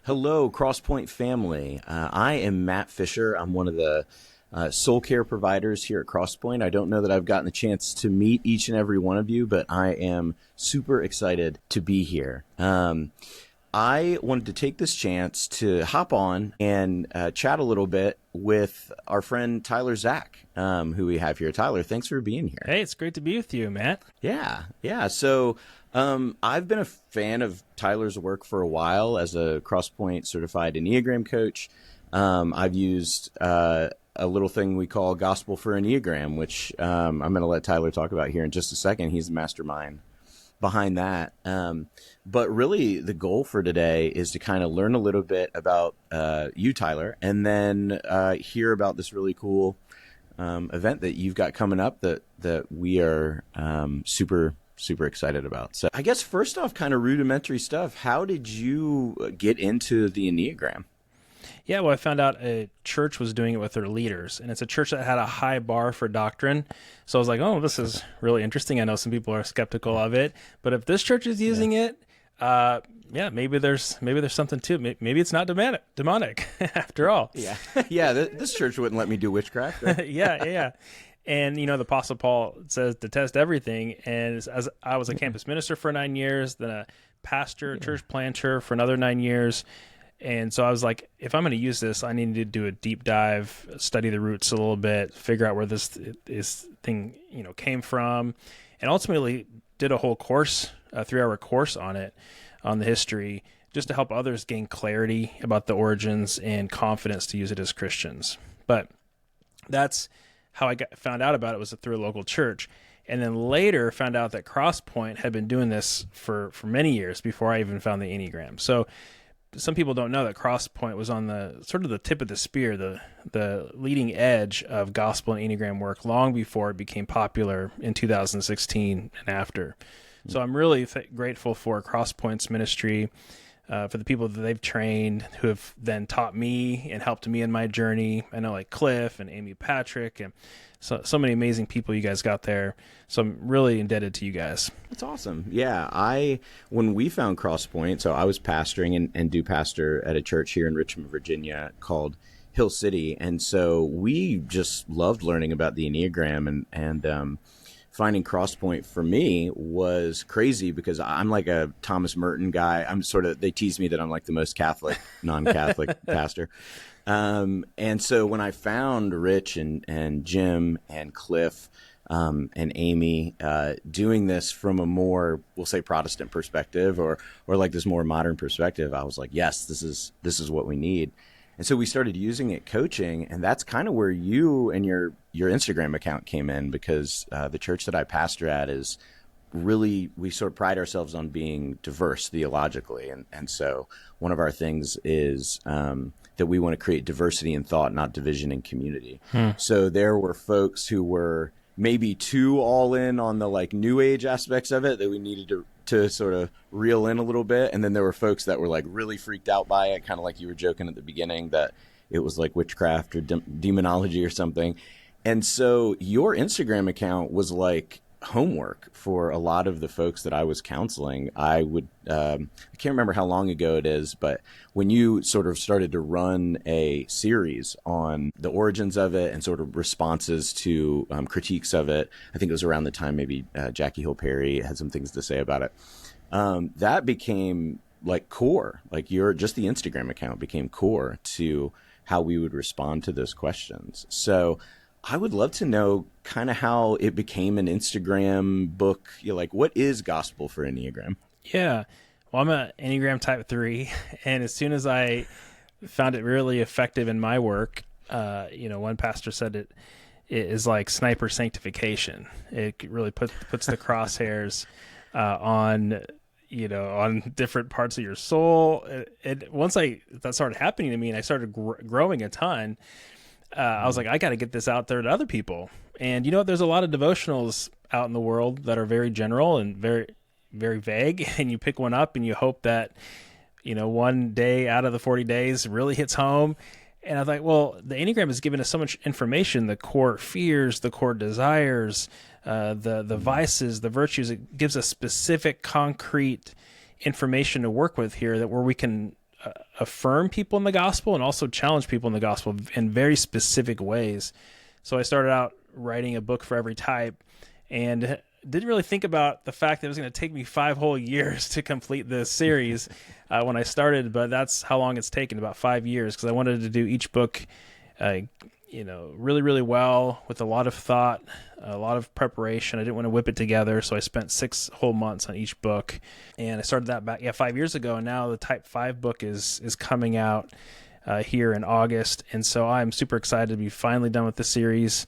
Hello, Crosspoint family. I am Matt Fisher. I'm one of the soul care providers here at Crosspoint. I don't know that I've gotten the chance to meet each and every one of you, but I am super excited to be here. I wanted to take this chance to hop on and chat a little bit with our friend Tyler Zach, who we have here. Tyler, thanks for being here. Hey, it's great to be with you, Matt. Yeah. So I've been a fan of Tyler's work for a while as a Crosspoint certified Enneagram coach. I've used a little thing we call Gospel for Enneagram, which I'm going to let Tyler talk about here in just a second. He's the mastermind behind that. But really the goal for today is to kind of learn a little bit about you, Tyler, and then hear about this really cool event that you've got coming up that we are super excited about. So I guess first off, kind of rudimentary stuff. How did you get into the Enneagram? Yeah, well, I found out a church was doing it with their leaders, and it's a church that had a high bar for doctrine. So I was like, oh, this is really interesting. I know some people are skeptical of it, but if this church is using it, maybe there's something to it. Maybe it's not demonic after all. Yeah. This church wouldn't let me do witchcraft. Right? Yeah. And, the Apostle Paul says to test everything. And as I was a campus minister for 9 years, then a pastor, church planter for another 9 years. And so I was like, if I'm going to use this, I need to do a deep dive, study the roots a little bit, figure out where this thing, came from, and ultimately did a whole course, a 3-hour course on it, on the history, just to help others gain clarity about the origins and confidence to use it as Christians. But that's how I found out about it, was through a local church. And then later found out that Crosspoint had been doing this for many years before I even found the Enneagram. So some people don't know that Crosspoint was on the sort of the tip of the spear, the leading edge of gospel and Enneagram work long before it became popular in 2016 and after. So I'm really grateful for Crosspoint's ministry, for the people that they've trained, who have then taught me and helped me in my journey. I know like Cliff and Amy Patrick and so many amazing people you guys got there. So I'm really indebted to you guys. That's awesome. Yeah. When we found Crosspoint, so I was pastoring and do pastor at a church here in Richmond, Virginia called Hill City. And so we just loved learning about the Enneagram, and finding Crosspoint for me was crazy because I'm like a Thomas Merton guy. They tease me that I'm like the most Catholic, non-Catholic pastor. And so when I found Rich and Jim and Cliff, and Amy, doing this from a more, we'll say, Protestant perspective or like this more modern perspective, I was like, yes, this is what we need. And so we started using it coaching, and that's kind of where you and your Instagram account came in, because the church that I pastor at is really, we sort of pride ourselves on being diverse theologically. And so one of our things is that we want to create diversity in thought, not division in community. So there were folks who were maybe too all in on the like new age aspects of it that we needed to sort of reel in a little bit. And then there were folks that were like really freaked out by it, kind of like you were joking at the beginning that it was like witchcraft or demonology or something. And so your Instagram account was like homework for a lot of the folks that I was counseling. I can't remember how long ago it is, but when you sort of started to run a series on the origins of it and sort of responses to critiques of it, I think it was around the time maybe Jackie Hill Perry had some things to say about it. That became like core, like the Instagram account became core to how we would respond to those questions. So I would love to know kind of how it became an Instagram book. Like, what is Gospel for Enneagram? Yeah. Well, I'm an Enneagram type 3. And as soon as I found it really effective in my work, one pastor said it is like sniper sanctification. It really puts the crosshairs on different parts of your soul. And once that started happening to me and I started growing a ton, I was like, I got to get this out there to other people. And you know what? There's a lot of devotionals out in the world that are very general and very, very vague. And you pick one up and you hope that, one day out of the 40 days really hits home. And I thought, well, the Enneagram has given us so much information, the core fears, the core desires, the vices, the virtues. It gives us specific, concrete information to work with here where we can affirm people in the gospel and also challenge people in the gospel in very specific ways. So I started out writing a book for every type, and didn't really think about the fact that it was going to take me 5 whole years to complete this series when I started, but that's how long it's taken, about 5 years, because I wanted to do each book really, really well, with a lot of thought, a lot of preparation. I didn't want to whip it together, so I spent 6 whole months on each book, and I started that back 5 years ago, and now the Type 5 book is coming out here in August, and so I'm super excited to be finally done with the series.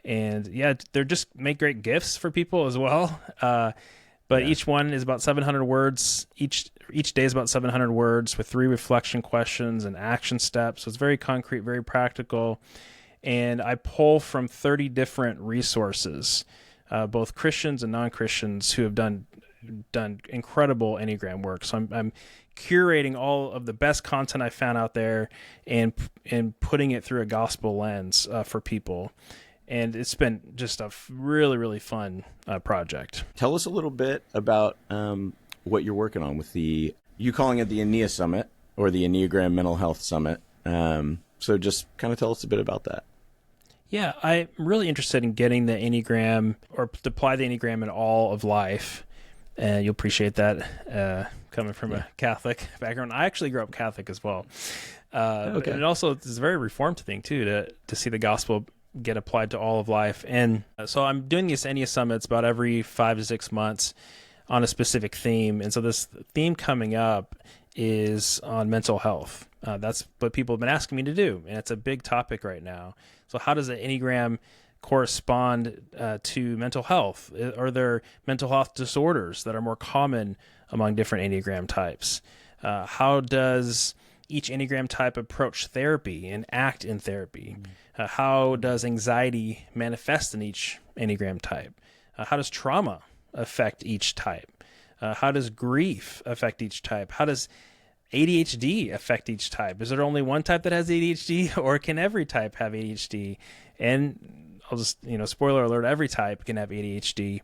And yeah, they're just make great gifts for people as well. But each one is about 700 words. Each day is about 700 words with 3 reflection questions and action steps. So it's very concrete, very practical. And I pull from 30 different resources, both Christians and non-Christians who have done incredible Enneagram work. So I'm curating all of the best content I found out there and putting it through a gospel lens for people. And it's been just a really, really fun project. Tell us a little bit about what you're working on with you calling it the Enneasummit or the Enneagram Mental Health Summit. So just kind of tell us a bit about that. Yeah, I'm really interested in getting the Enneagram, or to apply the Enneagram in all of life. And you'll appreciate that coming from a Catholic background. I actually grew up Catholic as well. Okay. And also, it's a very Reformed thing, too, to see the gospel get applied to all of life. And so I'm doing these Enneasummits about every 5 to 6 months on a specific theme. And so this theme coming up is on mental health. That's what people have been asking me to do, and it's a big topic right now. So how does the Enneagram correspond to mental health? Are there mental health disorders that are more common among different Enneagram types? How does each Enneagram type approach therapy and act in therapy? How does anxiety manifest in each Enneagram type? How does trauma affect each type? How does grief affect each type? How does ADHD affect each type? Is there only one type that has ADHD, or can every type have ADHD? And I'll just, spoiler alert, every type can have ADHD.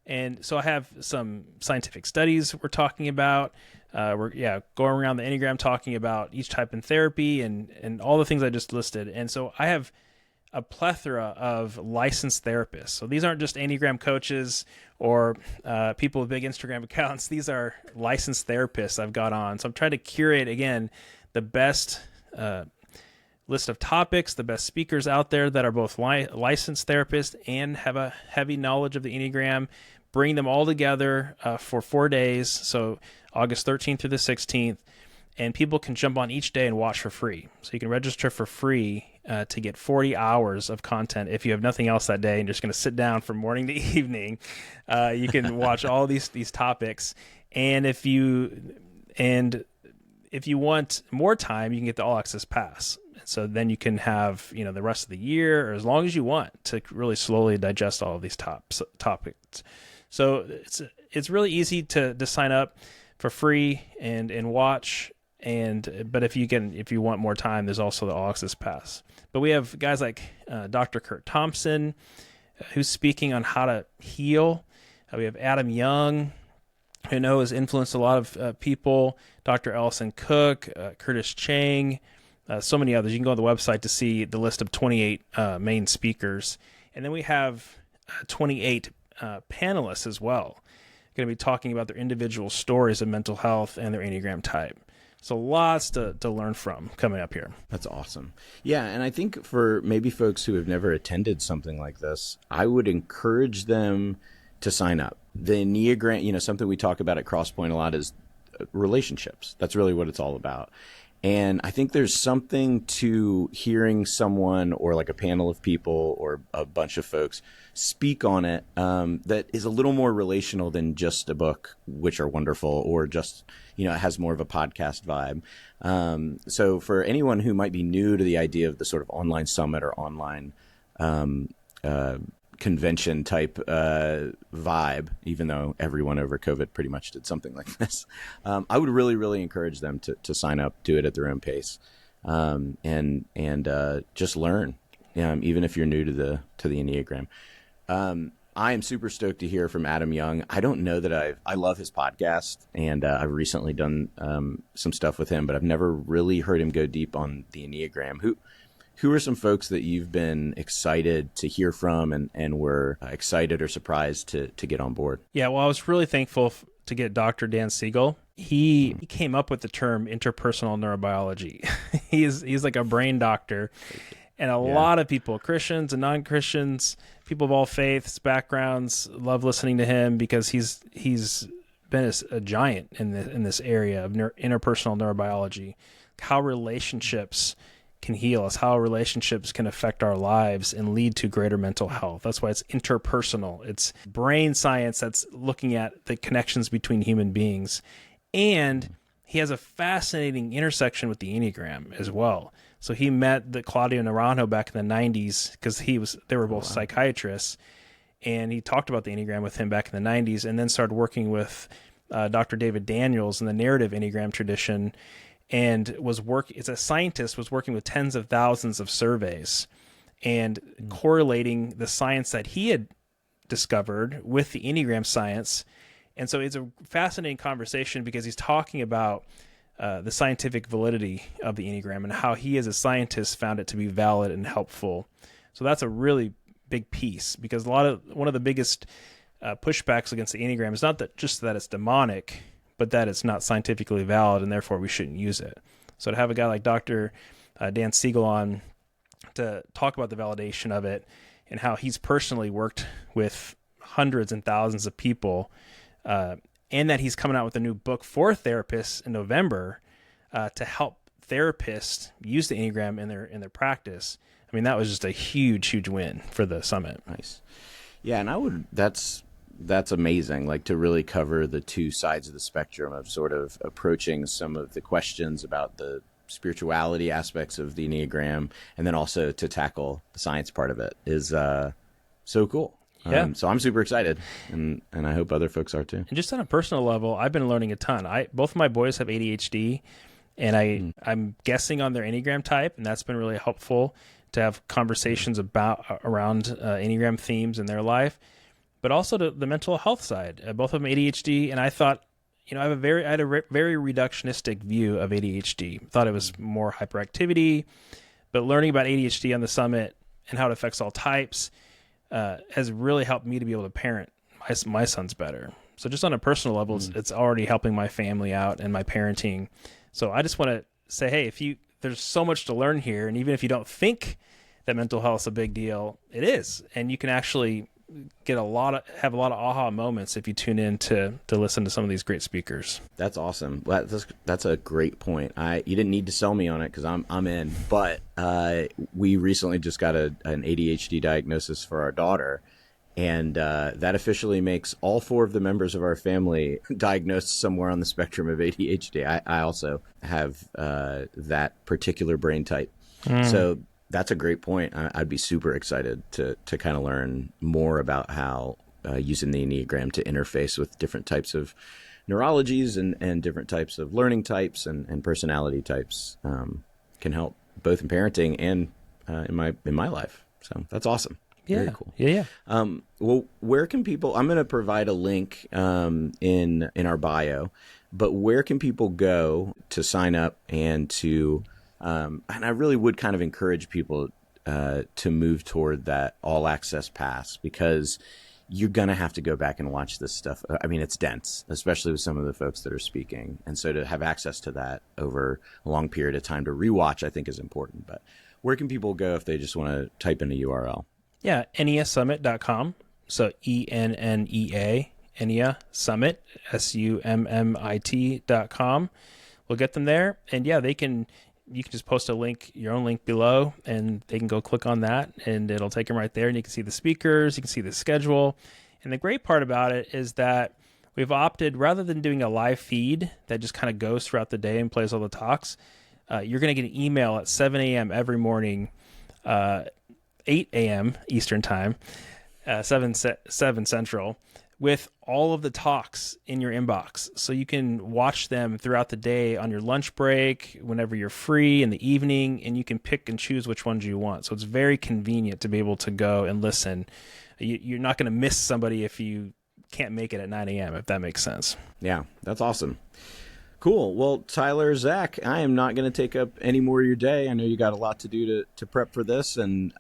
And so I have some scientific studies we're talking about. We're going around the Enneagram talking about each type in therapy and all the things I just listed. And so I have a plethora of licensed therapists. So these aren't just Enneagram coaches or people with big Instagram accounts. These are licensed therapists I've got on. So I'm trying to curate, again, the best list of topics, the best speakers out there that are both licensed therapists and have a heavy knowledge of the Enneagram, bring them all together for 4 days, so August 13th through the 16th, and people can jump on each day and watch for free. So you can register for free to get 40 hours of content. If you have nothing else that day and you're just going to sit down from morning to evening, you can watch all these topics. And if you want more time, you can get the All Access Pass. So then you can have the rest of the year, or as long as you want, to really slowly digest all of these topics. So it's really easy to sign up for free and watch. But if you want more time, there's also the All Access Pass. But we have guys like Dr. Kurt Thompson, who's speaking on how to heal. We have Adam Young, who I know has influenced a lot of people. Dr. Ellison Cook, Curtis Chang, so many others. You can go on the website to see the list of 28 main speakers. And then we have 28 panelists as well, going to be talking about their individual stories of mental health and their Enneagram type. So lots to learn from coming up here. That's awesome. Yeah, and I think for maybe folks who have never attended something like this, I would encourage them to sign up. The Enneagram, something we talk about at Crosspoint a lot is relationships. That's really what it's all about. And I think there's something to hearing someone or like a panel of people or a bunch of folks speak on it that is a little more relational than just a book, which are wonderful, or just, it has more of a podcast vibe. So for anyone who might be new to the idea of the sort of online summit or online convention type vibe, even though everyone over COVID pretty much did something like this, I would really, really encourage them to sign up, do it at their own pace, and just learn, even if you're new to the Enneagram. I am super stoked to hear from Adam Young. I don't know that I love his podcast, and I've recently done some stuff with him, but I've never really heard him go deep on the Enneagram. Who are some folks that you've been excited to hear from and were excited or surprised to get on board? Yeah, well, I was really thankful to get Dr. Dan Siegel. He came up with the term interpersonal neurobiology. he's like a brain doctor. And a lot of people, Christians and non-Christians, people of all faiths, backgrounds, love listening to him because he's been a giant in this area of interpersonal neurobiology, how relationships can heal us, how relationships can affect our lives and lead to greater mental health. That's why it's interpersonal. It's brain science that's looking at the connections between human beings. And he has a fascinating intersection with the Enneagram as well. So he met Claudio Naranjo back in the 90s because they were both psychiatrists, and he talked about the Enneagram with him back in the 90s, and then started working with Dr. David Daniels in the narrative Enneagram tradition, and as a scientist, was working with tens of thousands of surveys and correlating the science that he had discovered with the Enneagram science. And so it's a fascinating conversation because he's talking about the scientific validity of the Enneagram and how he as a scientist found it to be valid and helpful. So that's a really big piece because one of the biggest pushbacks against the Enneagram is not just that it's demonic, but that it's not scientifically valid and therefore we shouldn't use it. So to have a guy like Dr. Dan Siegel on to talk about the validation of it and how he's personally worked with hundreds and thousands of people, and that he's coming out with a new book for therapists in November to help therapists use the Enneagram in their practice. I mean, that was just a huge, huge win for the summit. Nice. Yeah, and that's amazing, like to really cover the two sides of the spectrum of sort of approaching some of the questions about the spirituality aspects of the Enneagram, and then also to tackle the science part of it is so cool. Yeah. So I'm super excited, and I hope other folks are too. And just on a personal level, I've been learning a ton. Both of my boys have ADHD, and I'm guessing on their Enneagram type, and that's been really helpful to have conversations around Enneagram themes in their life, but also to the mental health side. Both of them ADHD, and I thought, I had a very reductionistic view of ADHD. Thought it was more hyperactivity, but learning about ADHD on the summit and how it affects all types has really helped me to be able to parent my sons better. So just on a personal level, it's already helping my family out and my parenting. So I just want to say, hey, there's so much to learn here, and even if you don't think that mental health is a big deal, it is, and you can actually have a lot of aha moments if you tune in to listen to some of these great speakers. That's awesome. That's a great point. You didn't need to sell me on it because I'm in, but we recently just got an ADHD diagnosis for our daughter, and that officially makes all 4 of the members of our family diagnosed somewhere on the spectrum of ADHD. I also have that particular brain type. So that's a great point. I'd be super excited to kind of learn more about how using the Enneagram to interface with different types of neurologies and different types of learning types and personality types can help both in parenting and in my life. So that's awesome. Yeah. Very cool. Yeah. Well, where can people? I'm going to provide a link in our bio, but where can people go to sign up and to and I really would kind of encourage people to move toward that all access pass, because you're going to have to go back and watch this stuff. I mean, it's dense, especially with some of the folks that are speaking. And so to have access to that over a long period of time to rewatch, I think is important. But where can people go if they just want to type in a URL? Yeah, Enneasummit.com. So ENNEA, Enneasummit, SUMMIT.com. We'll get them there. And yeah, you can just post your own link below, and they can go click on that, and it'll take them right there, and you can see the speakers, you can see the schedule. And the great part about it is that we've opted, rather than doing a live feed that just kind of goes throughout the day and plays all the talks, you're going to get an email at 7 a.m. every morning, 8 a.m. Eastern Time, 7 Central, with all of the talks in your inbox. So you can watch them throughout the day on your lunch break, whenever you're free in the evening, and you can pick and choose which ones you want. So it's very convenient to be able to go and listen you're not going to miss somebody if you can't make it at 9 a.m., if that makes sense. Yeah, that's awesome. Cool. Well, Tyler, Zach, I am not going to take up any more of your day. I know you got a lot to do to prep for this, and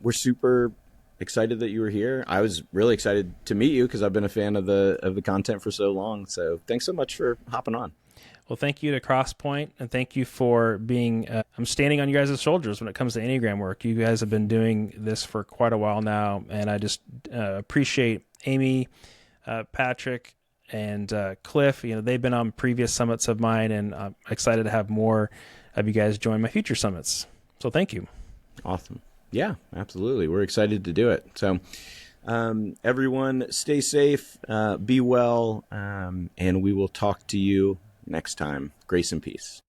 we're super excited that you were here. I was really excited to meet you because I've been a fan of the content for so long. So thanks so much for hopping on. Well, thank you to Crosspoint, and thank you for being, I'm standing on you guys' shoulders when it comes to Enneagram work. You guys have been doing this for quite a while now, and I just appreciate Amy, Patrick, and Cliff. They've been on previous summits of mine, and I'm excited to have more of you guys join my future summits. So thank you. Awesome. Yeah, absolutely. We're excited to do it. So everyone stay safe, be well, and we will talk to you next time. Grace and peace.